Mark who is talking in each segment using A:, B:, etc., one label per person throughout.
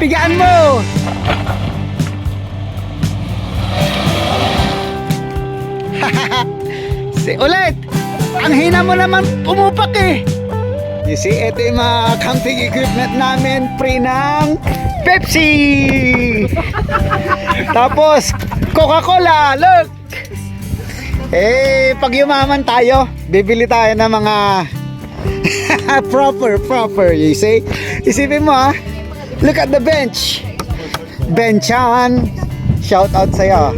A: Pigaan mo! Ulit! Ang hina mo naman pumupak eh! You see, ito yung mga camping equipment namin, free ng Pepsi! Tapos, Coca-Cola, look! Eh, pag yumaman tayo, bibili tayo ng mga proper, you see? Isipin mo ha, look at the bench! Benchan! Shout out sa'yo!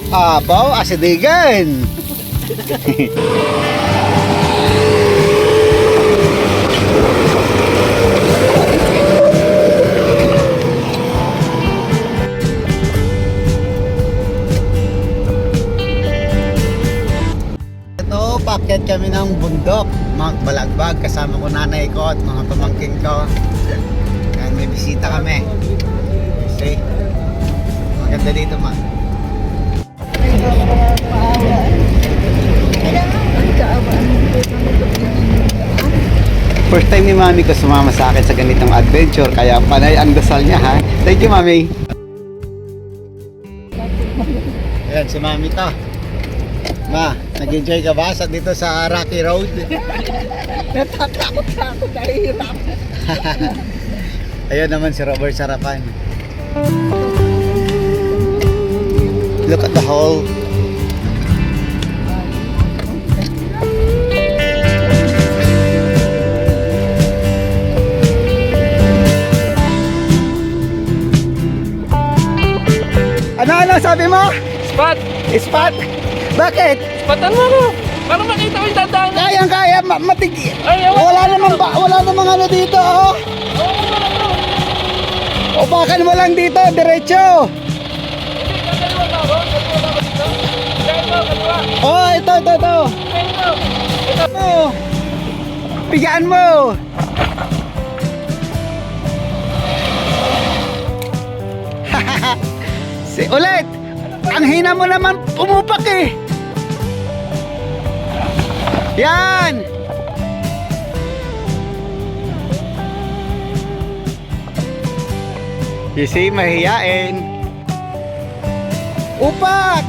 A: Abaw, asidigan. Ito, paakyat kami ng bundok, Balagbag, kasama ko nanay ko at mga pamangkin ko. Kaya may bisita kami. See? Maganda dito, ma. First time ni Mami ko sumama sa akin sa ganitong adventure, kaya panay ang dasal niya ha. Thank you, Mami. Ayan si Mami to. Ma, nag-enjoy ka ba dito sa Rocky Road?
B: Natatakot na ako, nahihirap.
A: Ayun naman si Robert Sarapan. Look at the hole. Ano sabi mo?
B: Spot!
A: Spot? Bakit?
B: Spotan mo ako! Para makita ko yung dadaan.
A: Kayang-kaya, matigi.
B: Ay,
A: Wala namang ano dito, oh. Upakan mo lang dito, diretso. Oh, ito. Ito. Pigaan mo. Ulit. Ang hina mo naman pumupak eh. Yan. You see, mahiyain. Upak.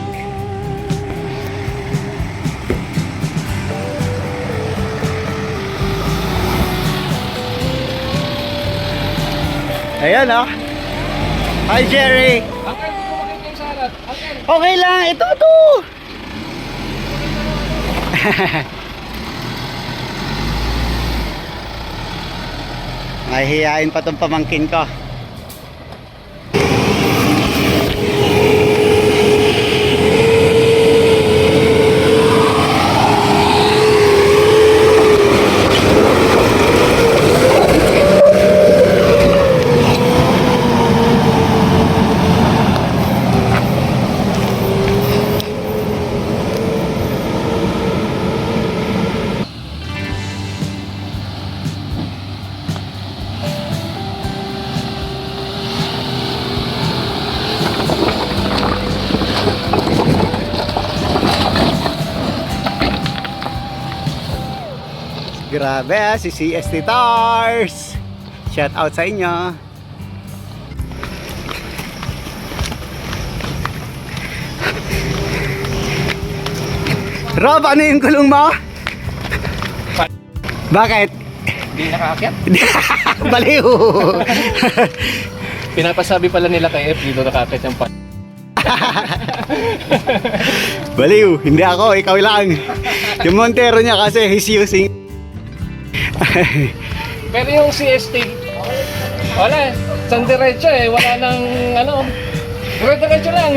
A: Ayan oh. Hi Jerry.
B: Angel, hindi ko makita yung sarat. Angel.
A: Okay lang, ito. Mahihiyain pa tong pamangkin ko. Grabe si CST Tars. Shout out sa inyo. Rob, ano yung gulong mo? Bakit?
B: Hindi nakaakyat.
A: Baliw.
B: Pinapasabi pala nila kay F dito nakaakyat yung pan.
A: Baliw, hindi ako, ikaw lang. Yung Montero niya kasi he's using.
B: Pero yung CST, wala, isang diretso eh, wala nang ano, diretso lang.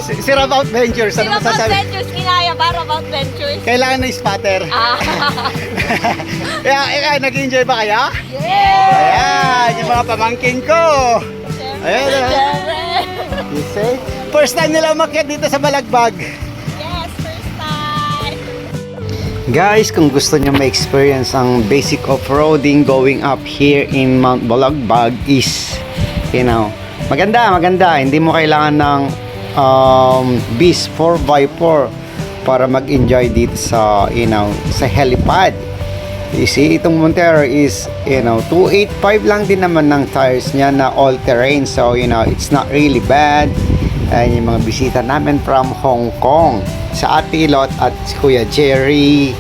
A: Si Rabout Ventures, ano
C: About
A: masasabi?
C: Ventures, kinaya para About Ventures.
A: Kailangan na spotter.
C: Ah.
A: Kaya, nag-enjoy ba kaya?
C: Yeah!
A: Ayan, yung mga pamangkin ko. Ayan, you see? First time nila umakyat dito sa Balagbag.
C: Yes, first time.
A: Guys, kung gusto nyo ma-experience ang basic off-roading going up here in Mount Balagbag is, you know, Maganda. Hindi mo kailangan ng Beast 4x4 para mag-enjoy dito sa, sa helipad. You see, itong Montero is, 285 lang din naman ng tires niya na all-terrain. So, it's not really bad. Ayan yung mga bisita namin from Hong Kong. Sa Ate Lot at si Kuya Jerry.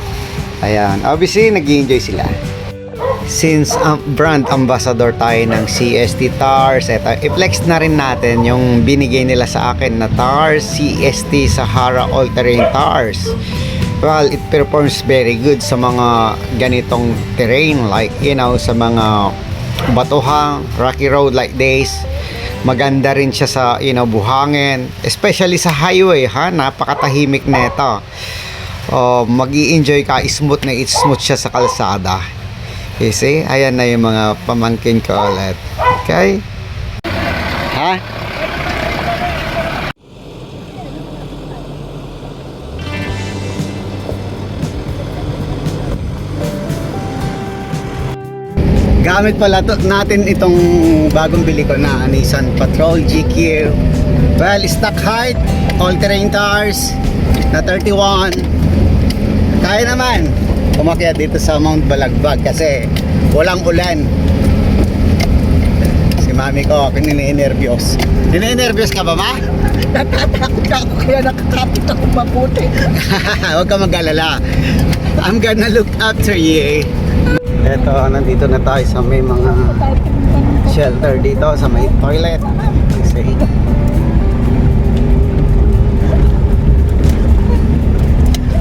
A: Ayan, obviously, nag-enjoy sila. Since brand ambassador tayo ng CST Tars, eto, i-flex na rin natin yung binigay nila sa akin na Tars CST Sahara All-Terrain Tars. Well, it performs very good sa mga ganitong terrain like, sa mga batuhang, rocky road like this. Maganda rin siya sa, buhangin. Especially sa highway, ha? Napakatahimik na ito. Mag-i-enjoy ka, smooth siya sa kalsada. You see? Ayan na yung mga pamangkin ko ulit. Okay? Ha? Gamit pala natin itong bagong bili ko na Nissan Patrol GQ. Well, stock height, all-terrain tires na 31. Kaya naman umakyat dito sa Mount Balagbag kasi walang ulan. Si mami ko, nini-nervyos. Nini-nervyos ka ba, ma?
D: Natatakot ako kaya nakakapit ako mabuti.
A: Huwag ka mag-alala. I'm gonna look after you. Eto, nandito na tayo sa may mga shelter dito, sa may toilet. Kasi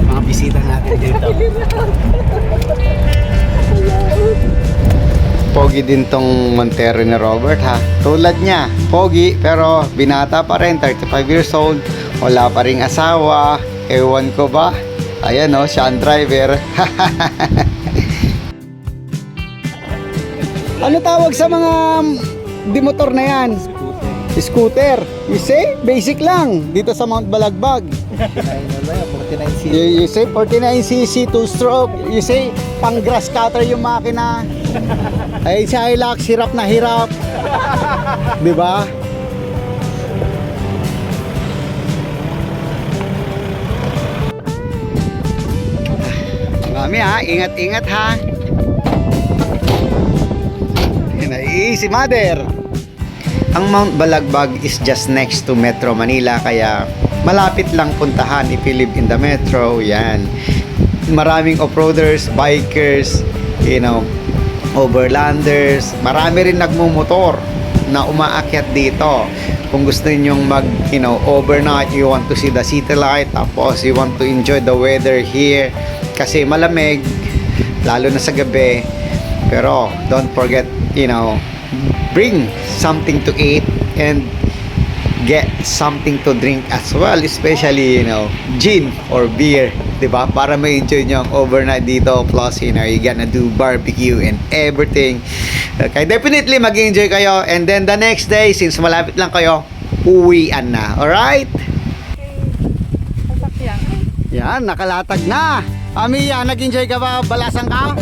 A: mga bisita natin dito. Pogi din tong Montero ni Robert, ha. Tulad niya, pogi pero binata pa rin, 35 years old. Wala pa ring asawa. Ewan ko ba? Ayan, siya ang driver. Ano tawag sa mga dimotor na yan? Scooter. You see? Basic lang. Dito sa Mount Balagbag.
D: 49cc.
A: You see? 49cc, 2-stroke. You see? Pang grass cutter yung makina. Ay, si Hilux, hirap na hirap. Diba? Mami, ha? Ingat-ingat, ha? Si mother. Ang Mount Balagbag is just next to Metro Manila, kaya malapit lang puntahan if you live in the metro. Yan. Maraming off-roaders, bikers, overlanders. Marami rin nagmumotor na umaakyat dito. Kung gusto ninyong overnight, you want to see the city light, tapos you want to enjoy the weather here kasi malamig, lalo na sa gabi. Pero don't forget, bring something to eat and get something to drink as well, especially gin or beer, diba? Para ma-enjoy nyo ang overnight dito, plus you gonna do barbecue and everything. Okay, definitely mag-enjoy kayo, and then the next day, since malapit lang kayo, uwian na. Alright? Yan, nakalatag na. Amiya, nag-enjoy ka ba? Balasan ka?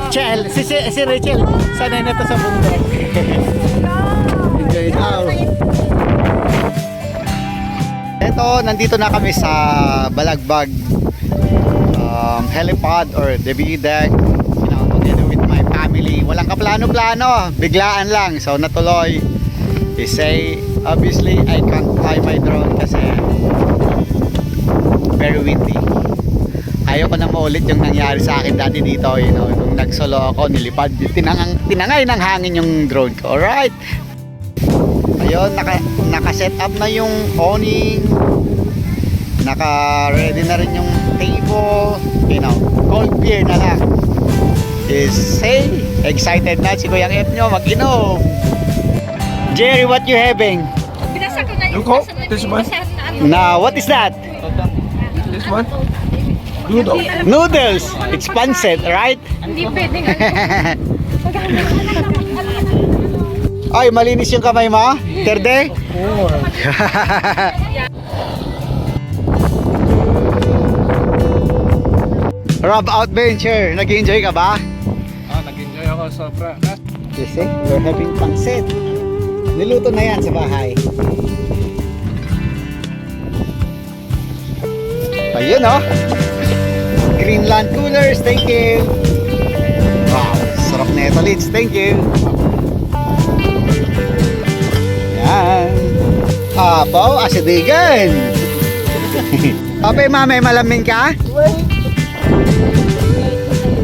A: Chel, si Rachel, sanay na to sa bundok. Enjoy daw. Ito, nandito na kami sa Balagbag helipad or debut deck, together with my family. Walang kaplano-plano, biglaan lang. So natuloy. They say, obviously, I can't fly my drone kasi very windy. Ayoko na maulit yung nangyari sa akin dati dito, nung nagsolo ako, nilipad, tinangay ng hangin yung drone ko. Alright. Ayun, naka-set up na yung awning, naka-ready na rin yung table, cold beer na lang. Say, excited na si Kuyang F nyo mag-inom. Jerry, what you having?
C: Binasa ko na yung
B: Coke? This one?
A: Now, what is that?
B: This one?
A: Noodles. It's pancit, right?
C: Hindi pwedeng
A: Ay, malinis yung kamay mo? Terde? Rob Adventure, nag-enjoy ka ba?
B: Nag-enjoy ako sobra.
A: You see, we're having pancit. Niluto na yan sa bahay. Ayun oh. Greenland coolers, thank you. Wow, sarap na ito, Lids. Thank you. Yan. Abaw, asidigan. Pape, mame, malamin ka?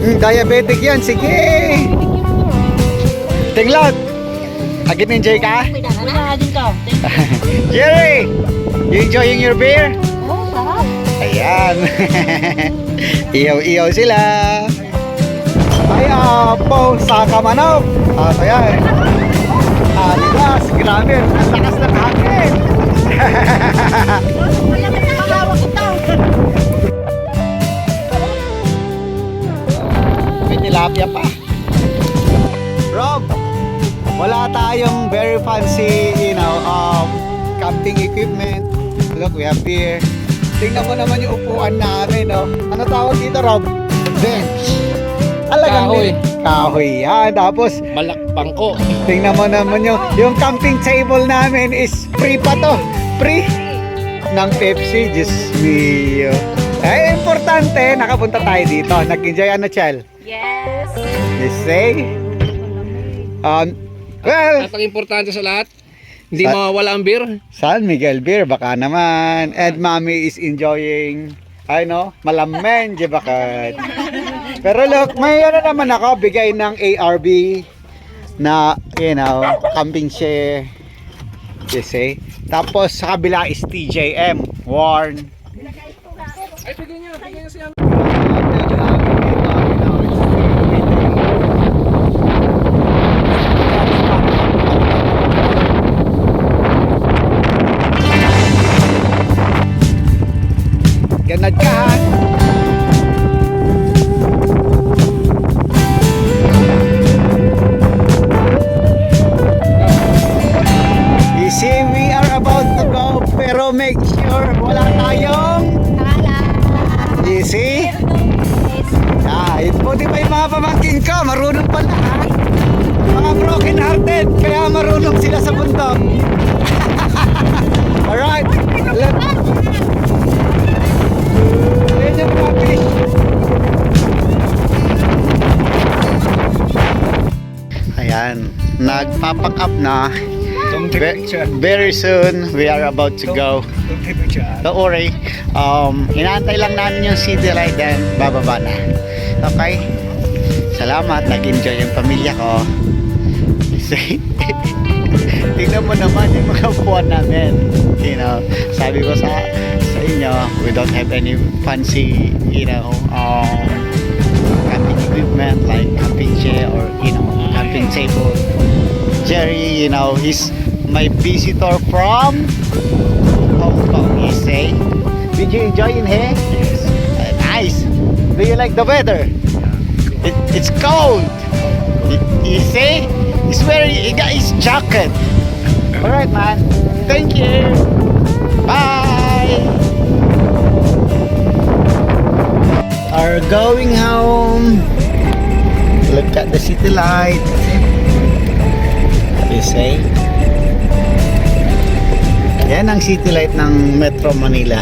A: Diabetic yan, sige. Tinglot, agad enjoy ka?
D: Wala din ka.
A: Jerry, you enjoying your beer?
D: Oh, sarap.
A: Ayan. Iyaw-iyaw sila. Ay, apo, saka manok. Ayan. Aligas, grabe. Ang lakas ng hangin.
D: Wala ka nakahawak ito.
A: May tilapia pa. Rob, wala tayong very fancy, camping equipment. Look, we have beer. Tingnan mo naman yung upuan namin, no? Ano tawag dito, Rob? Bench.
B: Kahoy.
A: Kahoy yan. Tapos,
B: Malakpangko.
A: tingnan mo naman yung camping table namin is free pa to. Free ng Pepsi. Diyos mio. Eh, importante, nakapunta tayo dito. Nag-enjoy ano, Chel?
C: Yes.
A: You say? Well,
B: At ang importante sa lahat, hindi mawawala ang beer.
A: San Miguel Beer, baka naman. And mommy is enjoying, malamen, di bakit? Pero look, may ano naman ako, bigay ng ARB na, camping share. You see? Tapos sa kabila is TJM, Warn.
B: Ay, bigyan niya siya.
A: Ganad ka ha? You see, we are about to go, pero make sure wala tayong, you see? Buti pa yung mga pamangkin ko, marunong pala ha? Mga broken hearted, kaya marunong sila sa bundok. Alright, Ayan yung mga fish. Ayan, nagpapack up na. Very soon, we are about to go. Don't worry. Inaantay lang namin yung city light and bababa na. Okay? Salamat. Nag-enjoy yung pamilya ko. Tingnan mo naman yung mga buwan namin. Sabi ko sa inyo, we don't have any fancy, camping equipment like camping chair or, camping table. Jerry, he's my visitor from Hong Kong, you say. Did you enjoy in here? Yes. Nice. Do you like the weather? It's cold. You see? He got his jacket. Alright, man. Thank you. Bye. Are going home. Look at the city light. You see? Yan ang city light ng Metro Manila.